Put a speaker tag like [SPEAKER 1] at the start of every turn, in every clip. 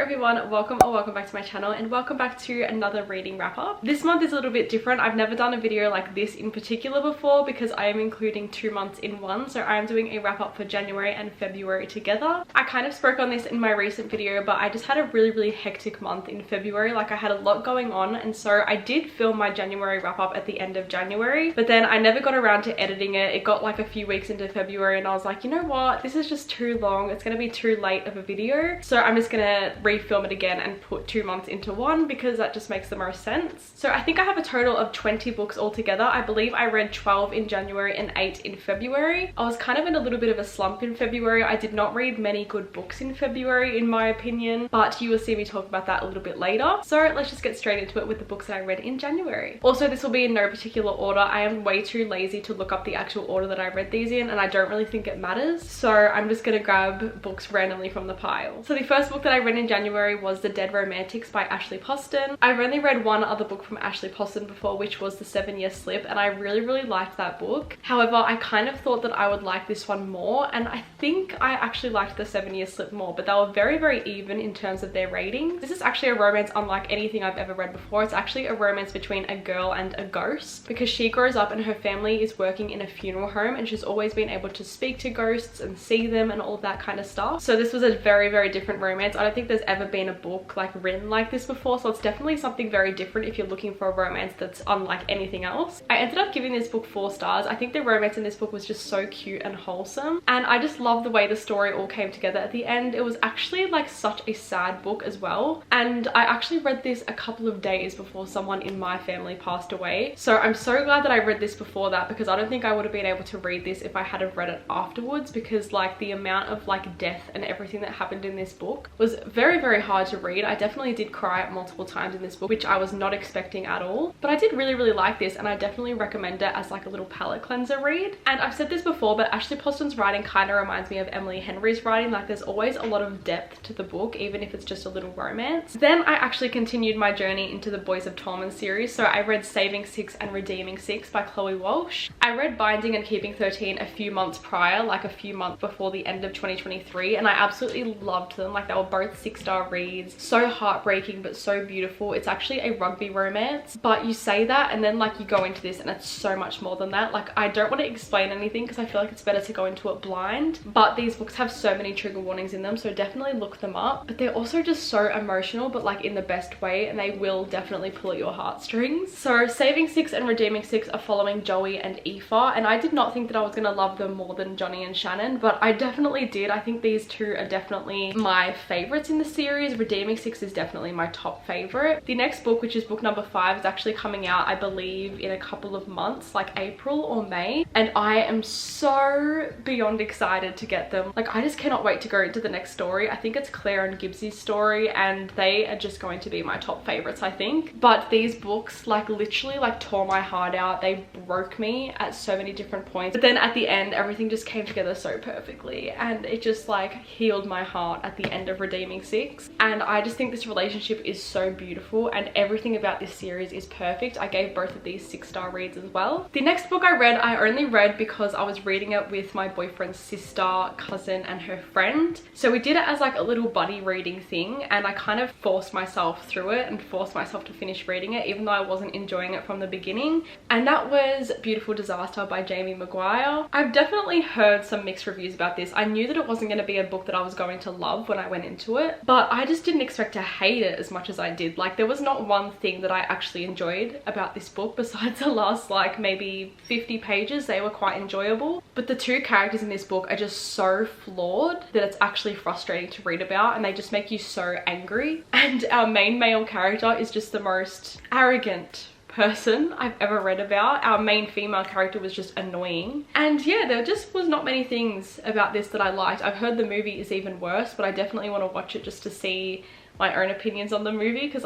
[SPEAKER 1] everyone, welcome back to my channel and welcome back to another reading wrap up. This month is a little bit different. I've never done a video like this in particular before because I am including 2 months in one, so I am doing a wrap up for January and February together. I kind of spoke on this in my recent video, but I just had a really hectic month in February. Like, I had a lot going on, and so I did film my January wrap up at the end of January, but then I never got around to editing it. It got like a few weeks into February and I was like, you know what, this is just too long, it's gonna be too late of a video, so I'm just gonna refilm it again and put 2 months into one because that just makes the most sense. So I think I have a total of 20 books altogether. I believe I read 12 in January and 8 in February. I was kind of in a little bit of a slump in February. I did not read many good books in February in my opinion, but you will see me talk about that a little bit later. So let's just get straight into it with the books that I read in January. Also, this will be in no particular order. I am way too lazy to look up the actual order that I read these in, and I don't really think it matters, so I'm just gonna grab books randomly from the pile. So the first book that I read in January was The Dead Romantics by Ashley Poston. I've only read one other book from Ashley Poston before, which was The 7-Year Slip, and I really liked that book. However, I kind of thought that I would like this one more, and I think I actually liked The 7-Year Slip more, but they were very even in terms of their ratings. This is actually a romance unlike anything I've ever read before. It's actually a romance between a girl and a ghost, because she grows up and her family is working in a funeral home and she's always been able to speak to ghosts and see them and all of that kind of stuff. So this was a very different romance. I don't think there's ever been a book like written like this before, so it's definitely something very different if you're looking for a romance that's unlike anything else. I ended up giving this book 4 stars. I think the romance in this book was just so cute and wholesome, and I just love the way the story all came together at the end. It was actually like such a sad book as well, and I actually read this a couple of days before someone in my family passed away, so I'm so glad that I read this before that, because I don't think I would have been able to read this if I had have read it afterwards, because like the amount of like death and everything that happened in this book was very hard to read. I definitely did cry multiple times in this book, which I was not expecting at all, but I did really like this, and I definitely recommend it as like a little palate cleanser read. And I've said this before, but Ashley Poston's writing kind of reminds me of Emily Henry's writing. Like, there's always a lot of depth to the book, even if it's just a little romance. Then I actually continued my journey into the Boys of Tolman series, so I read Saving 6 and Redeeming 6 by Chloe Walsh. I read Binding and Keeping 13 a few months prior, like a few months before the end of 2023, and I absolutely loved them. Like, they were both 6-star reads. So heartbreaking but so beautiful. It's actually a rugby romance, but you say that and then like you go into this and it's so much more than that. Like, I don't want to explain anything because I feel like it's better to go into it blind, but these books have so many trigger warnings in them, so definitely look them up. But they're also just so emotional, but like in the best way, and they will definitely pull at your heartstrings. So Saving 6 and Redeeming 6 are following Joey and Aoife, and I did not think that I was gonna love them more than Johnny and Shannon, but I definitely did. I think these two are definitely my favorites in the series. Redeeming 6 is definitely my top favorite. The next book, which is book number 5, is actually coming out, I believe, in a couple of months, like April or May, and I am so beyond excited to get them. Like, I just cannot wait to go into the next story. I think it's Claire and Gibbsy's story, and they are just going to be my top favorites, I think. But these books like literally like tore my heart out. They broke me at so many different points, but then at the end everything just came together so perfectly, and it just like healed my heart at the end of Redeeming 6. And I just think this relationship is so beautiful, and everything about this series is perfect. I gave both of these 6-star reads as well. The next book I read, I only read because I was reading it with my boyfriend's sister, cousin, and her friend. So we did it as like a little buddy reading thing, and I kind of forced myself through it and forced myself to finish reading it, even though I wasn't enjoying it from the beginning. And that was Beautiful Disaster by Jamie Maguire. I've definitely heard some mixed reviews about this. I knew that it wasn't going to be a book that I was going to love when I went into it, but I just didn't expect to hate it as much as I did. Like, there was not one thing that I actually enjoyed about this book besides the last like maybe 50 pages. They were quite enjoyable, but the 2 characters in this book are just so flawed that it's actually frustrating to read about, and they just make you so angry. And our main male character is just the most arrogant person I've ever read about. Our main female character was just annoying, and yeah, there just was not many things about this that I liked. I've heard the movie is even worse, but I definitely want to watch it just to see my own opinions on the movie, because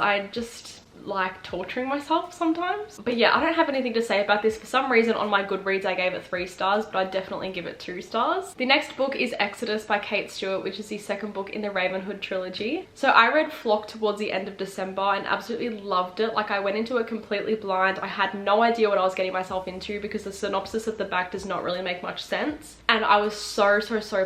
[SPEAKER 1] like torturing myself sometimes. But yeah, I don't have anything to say about this. For some reason on my Goodreads I gave it 3 stars, but I'd definitely give it 2 stars. The next book is Exodus by Kate Stewart, which is the second book in the Ravenhood trilogy. So I read Flock towards the end of December and absolutely loved it. Like, I went into it completely blind. I had no idea what I was getting myself into because the synopsis at the back does not really make much sense. And I was so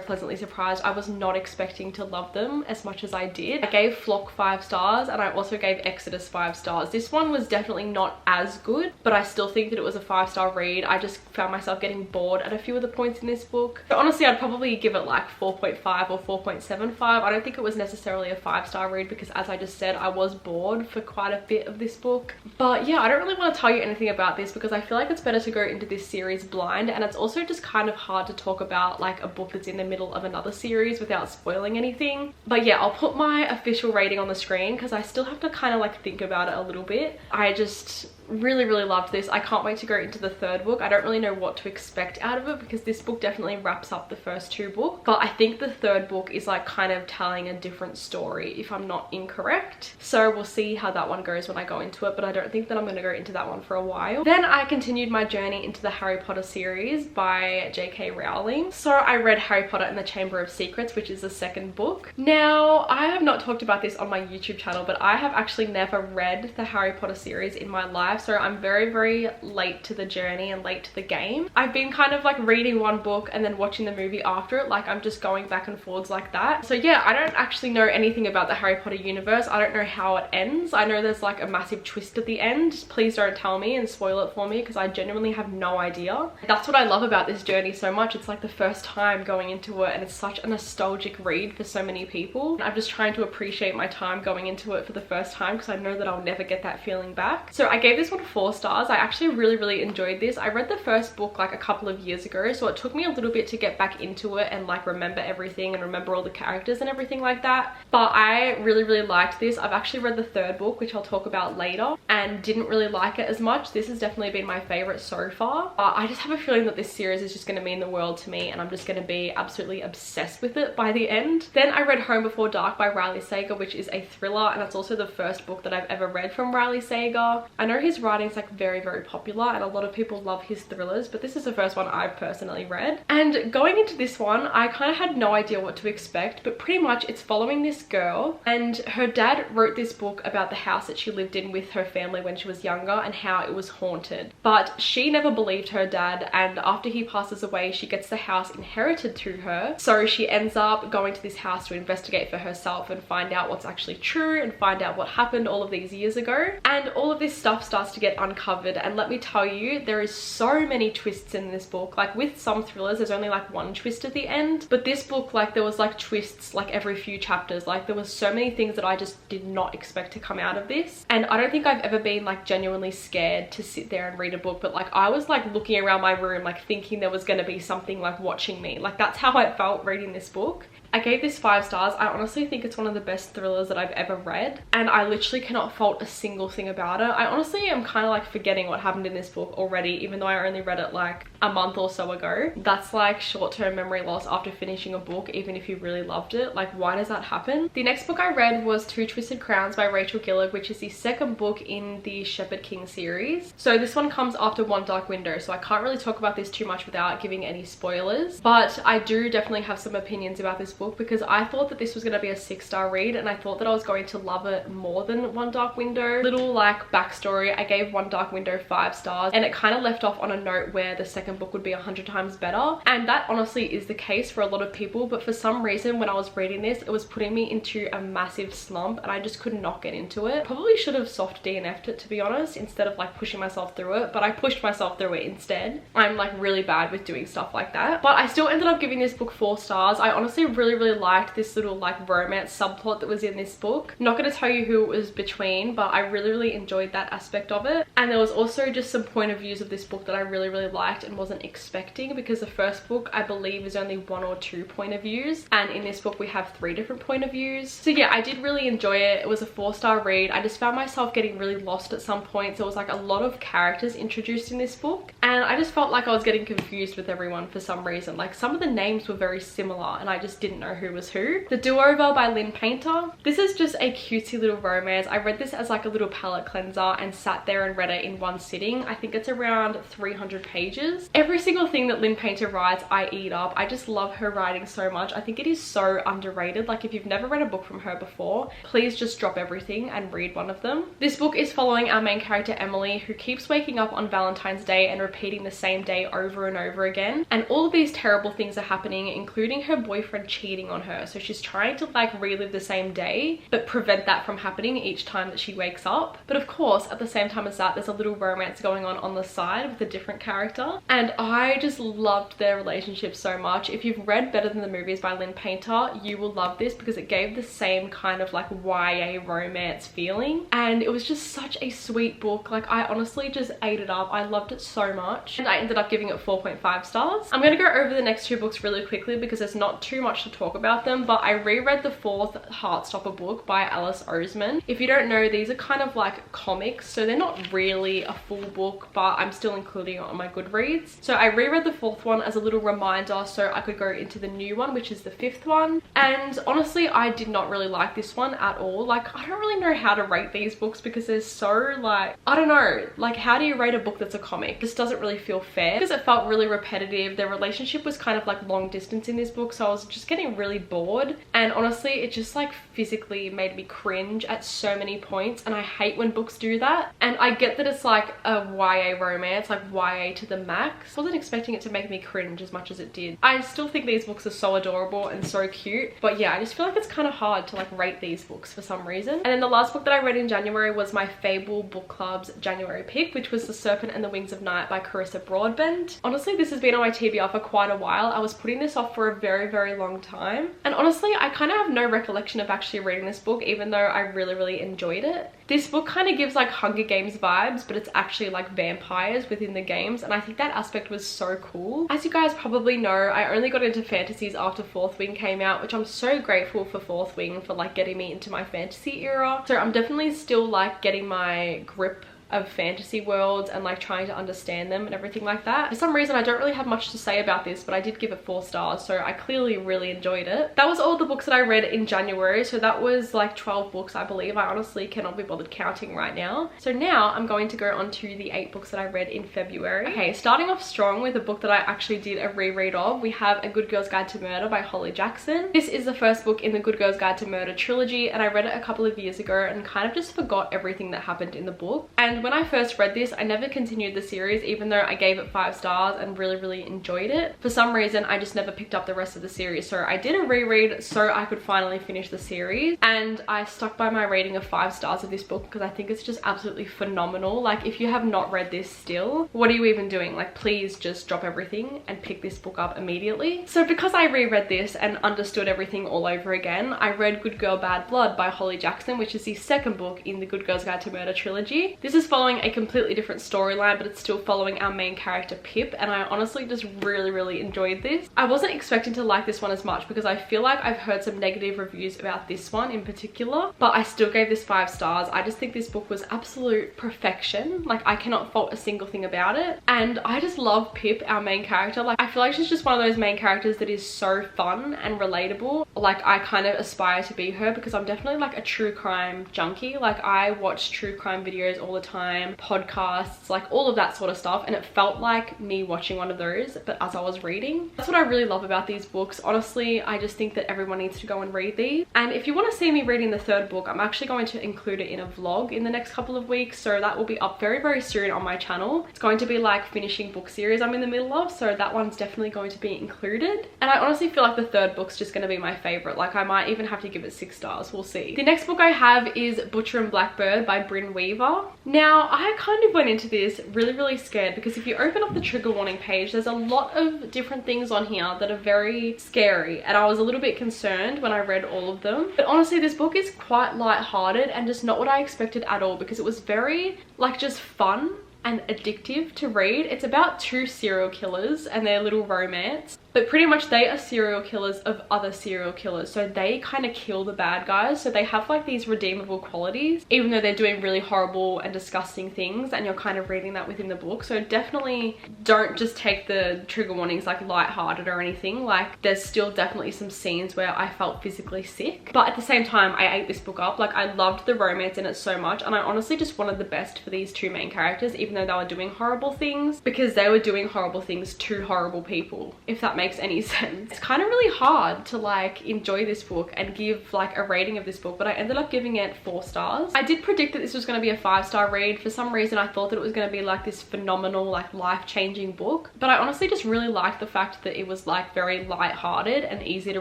[SPEAKER 1] pleasantly surprised. I was not expecting to love them as much as I did. I gave Flock 5 stars and I also gave Exodus 5 stars. This one was definitely not as good, but I still think that it was a 5-star read. I just found myself getting bored at a few of the points in this book. So honestly, I'd probably give it like 4.5 or 4.75. I don't think it was necessarily a 5-star read because, as I just said, I was bored for quite a bit of this book. But yeah, I don't really want to tell you anything about this because I feel like it's better to go into this series blind, and it's also just kind of hard to talk about like a book that's in the middle of another series without spoiling anything. But yeah, I'll put my official rating on the screen because I still have to kind of like think about it a little bit. I just really loved this. I can't wait to go into the third book. I don't really know what to expect out of it because this book definitely wraps up the first 2 books, but I think the third book is like kind of telling a different story if I'm not incorrect. So we'll see how that one goes when I go into it, but I don't think that I'm going to go into that one for a while. Then I continued my journey into the Harry Potter series by J.K. Rowling. So I read Harry Potter and the Chamber of Secrets, which is the second book. Now, I have not talked about this on my YouTube channel, but I have actually never read the Harry Potter series in my life. So I'm very late to the journey and late to the game. I've been kind of like reading one book and then watching the movie after it. Like, I'm just going back and forwards like that. So yeah, I don't actually know anything about the Harry Potter universe. I don't know how it ends. I know there's like a massive twist at the end. Please don't tell me and spoil it for me because I genuinely have no idea. That's what I love about this journey so much. It's like the first time going into it and it's such a nostalgic read for so many people. I'm just trying to appreciate my time going into it for the first time because I know that I'll never get that feeling back. So I gave this one 4 stars. I actually really enjoyed this. I read the first book like a couple of years ago, so it took me a little bit to get back into it and like remember everything and remember all the characters and everything like that. But I really liked this. I've actually read the third book, which I'll talk about later, and didn't really like it as much. This has definitely been my favorite so far. I just have a feeling that this series is just going to mean the world to me and I'm just going to be absolutely obsessed with it by the end. Then I read Home Before Dark by Riley Sager, which is a thriller, and it's also the first book that I've ever read from Riley Sager. I know his writing's like very popular and a lot of people love his thrillers, but this is the first one I've personally read. And going into this one, I kind of had no idea what to expect, but pretty much it's following this girl, and her dad wrote this book about the house that she lived in with her family when she was younger and how it was haunted. But she never believed her dad, and after he passes away, she gets the house inherited to her. So she ends up going to this house to investigate for herself and find out what's actually true and find out what happened all of these years ago. And all of this stuff starts to get uncovered, and let me tell you, there is so many twists in this book. Like, with some thrillers there's only like one twist at the end, but this book, like, there was like twists like every few chapters. Like, there was so many things that I just did not expect to come out of this, and I don't think I've ever been like genuinely scared to sit there and read a book, but like I was like looking around my room like thinking there was going to be something like watching me. Like, that's how I felt reading this book. I gave this 5 stars. I honestly think it's one of the best thrillers that I've ever read, and I literally cannot fault a single thing about it. I honestly am kind of like forgetting what happened in this book already, even though I only read it like a month or so ago. That's like short-term memory loss after finishing a book, even if you really loved it. Like, why does that happen? The next book I read was Two Twisted Crowns by Rachel Gillig, which is the second book in the Shepherd King series. So this one comes after One Dark Window, so I can't really talk about this too much without giving any spoilers, but I do definitely have some opinions about this book because I thought that this was going to be a 6-star read, and I thought that I was going to love it more than One Dark Window. Little like backstory, I gave One Dark Window 5 stars, and it kind of left off on a note where the second book would be 100 times better, and that honestly is the case for a lot of people. But for some reason, when I was reading this, it was putting me into a massive slump and I just could not get into it. Probably should have soft DNF'd it, to be honest, instead of like pushing myself through it, but I pushed myself through it instead. I'm like really bad with doing stuff like that, but I still ended up giving this book 4 stars. I honestly really liked this little like romance subplot that was in this book. I'm not going to tell you who it was between, but I really enjoyed that aspect of it. And there was also just some point of views of this book that I really liked and wasn't expecting, because the first book I believe is only 1 or 2 point of views, and in this book we have 3 different point of views. So yeah, I did really enjoy it. It was a 4-star read. I just found myself getting really lost at some points. There was like a lot of characters introduced in this book, and I just felt like I was getting confused with everyone for some reason. Like, some of the names were very similar and I just didn't didn't know who was who. The Do-Over by Lynn Painter. This is just a cutesy little romance. I read this as like a little palette cleanser and sat there and read it in one sitting. I think it's around 300 pages. Every single thing that Lynn Painter writes, I eat up. I just love her writing so much. I think it is so underrated. Like if you've never read a book from her before, please just drop everything and read one of them. This book is following our main character Emily, who keeps waking up on Valentine's Day and repeating the same day over and over again. And all of these terrible things are happening, including her boyfriend cheating on her. So she's trying to like relive the same day, but prevent that from happening each time that she wakes up. But of course, at the same time as that, there's a little romance going on the side with a different character. And I just loved their relationship so much. If you've read Better Than the Movies by Lynn Painter, you will love this because it gave the same kind of like YA romance feeling. And it was just such a sweet book. Like I honestly just ate it up. I loved it so much. And I ended up giving it 4.5 stars. I'm going to go over the next two books really quickly because there's not too much to talk about them, but I reread the fourth Heartstopper book by Alice Oseman. If you don't know, these are kind of like comics, so they're not really a full book, but I'm still including it on my Goodreads. So I reread the fourth one as a little reminder so I could go into the new one, which is the fifth one. And honestly, I did not really like this one at all. Like I don't really know how to rate these books because they're so like, I don't know, like how do you rate a book that's a comic? This doesn't really feel fair because it felt really repetitive. Their relationship was kind of like long distance in this book, so I was just getting really bored. And honestly, it just like physically made me cringe at so many points, and I hate when books do that. And I get that it's like a YA romance, like YA to the max. I wasn't expecting it to make me cringe as much as it did. I still think these books are so adorable and so cute, but yeah, I just feel like it's kind of hard to like rate these books for some reason. And then the last book that I read in January was my Fable book club's January pick, which was The Serpent and the Wings of Night by Carissa Broadbent. Honestly, this has been on my TBR for quite a while. I was putting this off for a very long time, and honestly I kind of have no recollection of actually reading this book, even though I really enjoyed it. This book kind of gives like Hunger Games vibes, but it's actually like vampires within the games, and I think that aspect was so cool. As you guys probably know, I only got into fantasies after Fourth Wing came out, which I'm so grateful for Fourth Wing for like getting me into my fantasy era. So I'm definitely still like getting my grip of fantasy worlds and like trying to understand them and everything like that. For some reason I don't really have much to say about this, but I did give it 4 stars, so I clearly really enjoyed it. That was all the books that I read in January, so that was like 12 books I believe. I honestly cannot be bothered counting right now. So now I'm going to go on to the 8 books that I read in February. Okay, starting off strong with a book that I actually did a reread of, we have A Good Girl's Guide to Murder by Holly Jackson. This is the first book in the Good Girl's Guide to Murder trilogy, and I read it a couple of years ago and kind of just forgot everything that happened in the book. And when I first read this, I never continued the series, even though I gave it 5 stars and really enjoyed it. For some reason, I just never picked up the rest of the series, so I did a reread so I could finally finish the series, and I stuck by my rating of 5 stars of this book because I think it's just absolutely phenomenal. Like, if you have not read this still, what are you even doing? Like, please just drop everything and pick this book up immediately. So because I reread this and understood everything all over again, I read Good Girl Bad Blood by Holly Jackson, which is the second book in the Good Girl's Guide to Murder trilogy. This is following a completely different storyline, but it's still following our main character Pip, and I honestly just really enjoyed this. I wasn't expecting to like this one as much because I feel like I've heard some negative reviews about this one in particular, but I still gave this 5 stars. I just think this book was absolute perfection. Like, I cannot fault a single thing about it, and I just love Pip, our main character. Like, I feel like she's just one of those main characters that is so fun and relatable. Like, I kind of aspire to be her because I'm definitely like a true crime junkie. Like, I watch true crime videos all the time, podcasts, like all of that sort of stuff, and it felt like me watching one of those, but as I was reading. That's what I really love about these books. Honestly, I just think that everyone needs to go and read these. And if you want to see me reading the 3rd book, I'm actually going to include it in a vlog in the next couple of weeks, so that will be up very soon on my channel. It's going to be like finishing book series I'm in the middle of, so that one's definitely going to be included. And I honestly feel like the 3rd book's just going to be my favorite. Like, I might even have to give it 6 stars. We'll see. The next book I have is Butcher and Blackbird by Bryn Weaver. Now, I kind of went into this really scared because if you open up the trigger warning page, there's a lot of different things on here that are very scary, and I was a little bit concerned when I read all of them. But honestly, this book is quite light-hearted and just not what I expected at all, because it was very like just fun and addictive to read. It's about 2 serial killers and their little romance. but pretty much they are serial killers of other serial killers, so they kind of kill the bad guys. So they have like these redeemable qualities even though they're doing really horrible and disgusting things, and you're kind of reading that within the book. So definitely don't just take the trigger warnings like lighthearted or anything. Like there's still definitely some scenes where I felt physically sick, but at the same time I ate this book up. Like I loved the romance in it so much, and I honestly just wanted the best for these two main characters, even though they were doing horrible things, because they were doing horrible things to horrible people, if that makes any sense. It's kind of really hard to like enjoy this book and give like a rating of this book, but I ended up giving it 4 stars. I did predict that this was going to be a 5-star read. For some reason I thought that it was going to be like this phenomenal like life-changing book, but I honestly just really liked the fact that it was like very light-hearted and easy to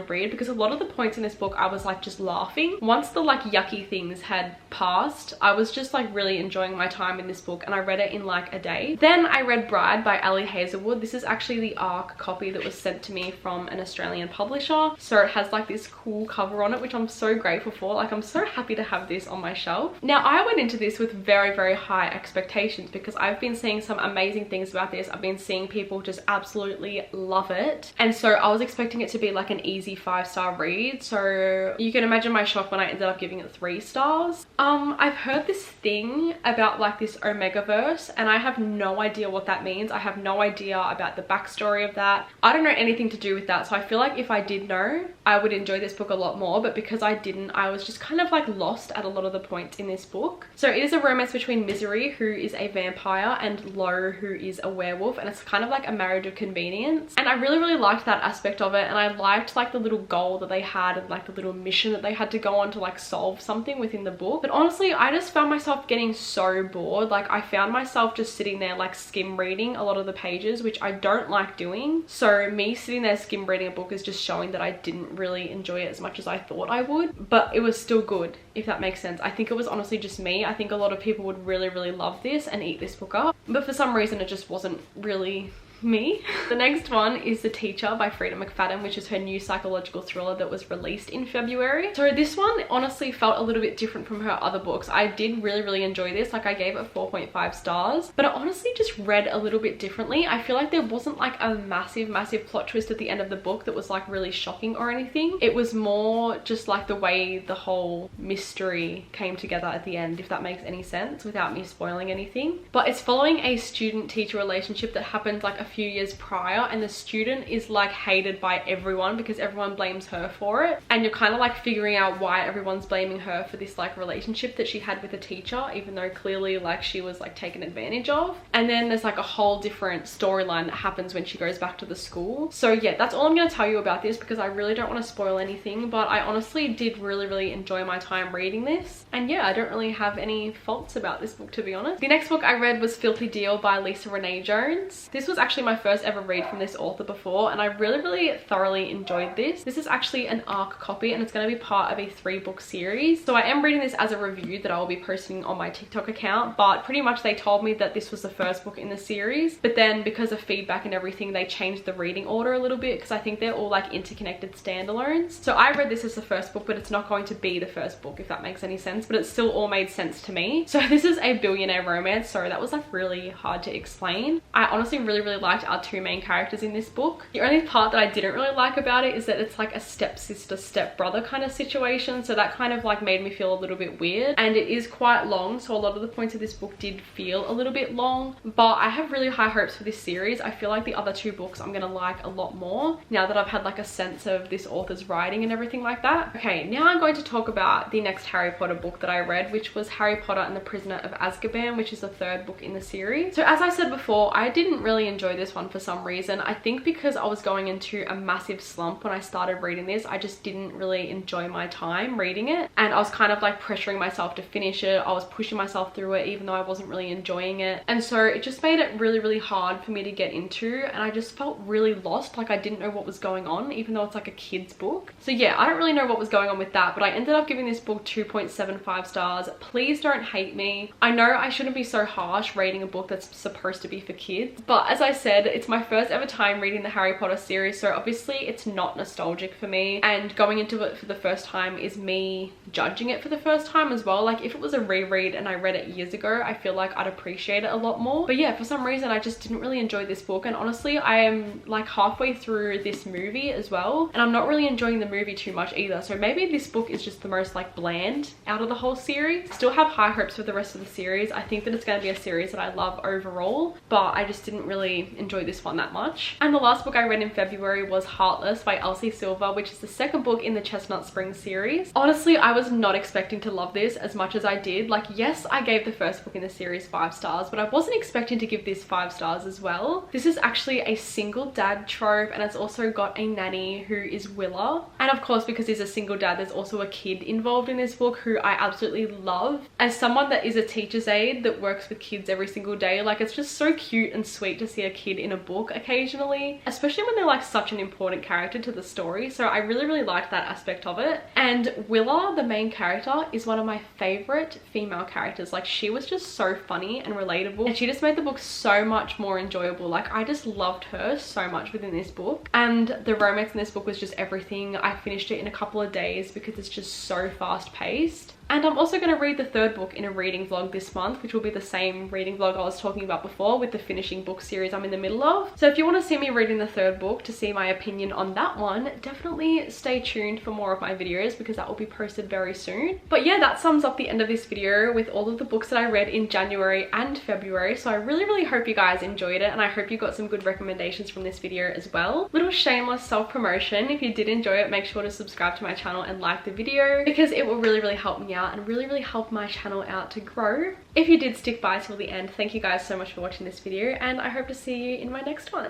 [SPEAKER 1] read, because a lot of the points in this book I was like just laughing. Once the like yucky things had passed, I was just like really enjoying my time in this book, and I read it in like a day. Then I read Bride by Ali Hazelwood. This is actually the ARC copy that was sent to me from an Australian publisher, so it has like this cool cover on it, which I'm so grateful for. Like I'm so happy to have this on my shelf. Now I went into this with very high expectations, because I've been seeing some amazing things about this. I've been seeing people just absolutely love it, and so I was expecting it to be like an easy 5-star read. So you can imagine my shock when I ended up giving it 3 stars. I've heard this thing about like this Omegaverse, and I have no idea what that means. I have no idea about the backstory of that. I don't know anything to do with that, so I feel like if I did know, I would enjoy this book a lot more, but because I didn't, I was just kind of like lost at a lot of the points in this book. So it is a romance between Misery, who is a vampire, and Lo, who is a werewolf, and it's kind of like a marriage of convenience, and I really liked that aspect of it. And I liked like the little goal that they had and like the little mission that they had to go on to like solve something within the book. But honestly, I just found myself getting so bored. Like I found myself just sitting there like skim reading a lot of the pages, which I don't like doing. So me sitting there skim reading a book is just showing that I didn't really enjoy it as much as I thought I would, but it was still good, if that makes sense. I think it was honestly just me. I think a lot of people would really love this and eat this book up, but for some reason it just wasn't really me. The next one is The Teacher by Frida McFadden, which is her new psychological thriller that was released in February. So this one honestly felt a little bit different from her other books. I did really enjoy this. Like I gave it 4.5 stars, but it honestly just read a little bit differently. I feel like there wasn't like a massive plot twist at the end of the book that was like really shocking or anything. It was more just like the way the whole mystery came together at the end, if that makes any sense without me spoiling anything. But it's following a student-teacher relationship that happened like a few years prior, and the student is like hated by everyone because everyone blames her for it, and you're kind of like figuring out why everyone's blaming her for this like relationship that she had with a teacher, even though clearly like she was like taken advantage of. And then there's like a whole different storyline that happens when she goes back to the school. So yeah, that's all I'm going to tell you about this, because I really don't want to spoil anything, but I honestly did really enjoy my time reading this. And yeah, I don't really have any faults about this book, to be honest. The next book I read was Filthy Deal by Lisa Renee Jones. This was actually my first ever read from this author before, and I really thoroughly enjoyed this. This is actually an ARC copy, and it's going to be part of a 3-book series. So I am reading this as a review that I will be posting on my TikTok account, but pretty much they told me that this was the first book in the series, but then because of feedback and everything, they changed the reading order a little bit, because I think they're all like interconnected standalones. So I read this as the first book, but it's not going to be the first book, if that makes any sense, but it still all made sense to me. So this is a billionaire romance. Sorry, that was like really hard to explain. I honestly really liked our 2 main characters in this book. The only part that I didn't really like about it is that it's like a stepsister stepbrother kind of situation, so that kind of like made me feel a little bit weird, and it is quite long, so a lot of the points of this book did feel a little bit long. But I have really high hopes for this series. I feel like the other 2 books I'm gonna like a lot more now that I've had like a sense of this author's writing and everything like that. Okay, now I'm going to talk about the next Harry Potter book that I read, which was Harry Potter and the Prisoner of Azkaban, which is the 3rd book in the series. So as I said before, I didn't really enjoy this one for some reason. I think because I was going into a massive slump when I started reading this, I just didn't really enjoy my time reading it, and I was kind of like pressuring myself to finish it. I was pushing myself through it even though I wasn't really enjoying it, and so it just made it really hard for me to get into, and I just felt really lost. Like I didn't know what was going on, even though it's like a kid's book. So yeah, I don't really know what was going on with that, but I ended up giving this book 2.75 stars. Please don't hate me. I know I shouldn't be so harsh rating a book that's supposed to be for kids, but as I said, said, it's my first ever time reading the Harry Potter series, so obviously it's not nostalgic for me, and going into it for the first time is me judging it for the first time as well. Like if it was a reread and I read it years ago, I feel like I'd appreciate it a lot more. But yeah, for some reason I just didn't really enjoy this book, and honestly I am like halfway through this movie as well, and I'm not really enjoying the movie too much either, so maybe this book is just the most like bland out of the whole series. Still have high hopes for the rest of the series. I think that it's going to be a series that I love overall, but I just didn't really enjoy this one that much. And the last book I read in February was Heartless by Elsie Silver, which is the second book in the Chestnut Springs series. Honestly, I was not expecting to love this as much as I did. Like yes, I gave the first book in the series 5 stars, but I wasn't expecting to give this 5 stars as well. This is actually a single dad trope, and it's also got a nanny who is Willa, and of course because he's a single dad there's also a kid involved in this book who I absolutely love. As someone that is a teacher's aide that works with kids every single day, like it's just so cute and sweet to see a kid in a book occasionally, especially when they're like such an important character to the story. So I really liked that aspect of it. And Willa, the main character, is one of my favorite female characters. Like she was just so funny and relatable, and she just made the book so much more enjoyable. Like I just loved her so much within this book, and the romance in this book was just everything. I finished it in a couple of days because it's just so fast paced. And I'm also going to read the third book in a reading vlog this month, which will be the same reading vlog I was talking about before with the finishing book series I'm in the middle of. So if you want to see me reading the third book to see my opinion on that one, definitely stay tuned for more of my videos because that will be posted very soon. But yeah, that sums up the end of this video with all of the books that I read in January and February. So I really hope you guys enjoyed it, and I hope you got some good recommendations from this video as well. Little shameless self-promotion. If you did enjoy it, make sure to subscribe to my channel and like the video because it will really help me out and really help my channel out to grow. If you did stick by till the end, thank you guys so much for watching this video, and I hope to see you in my next one.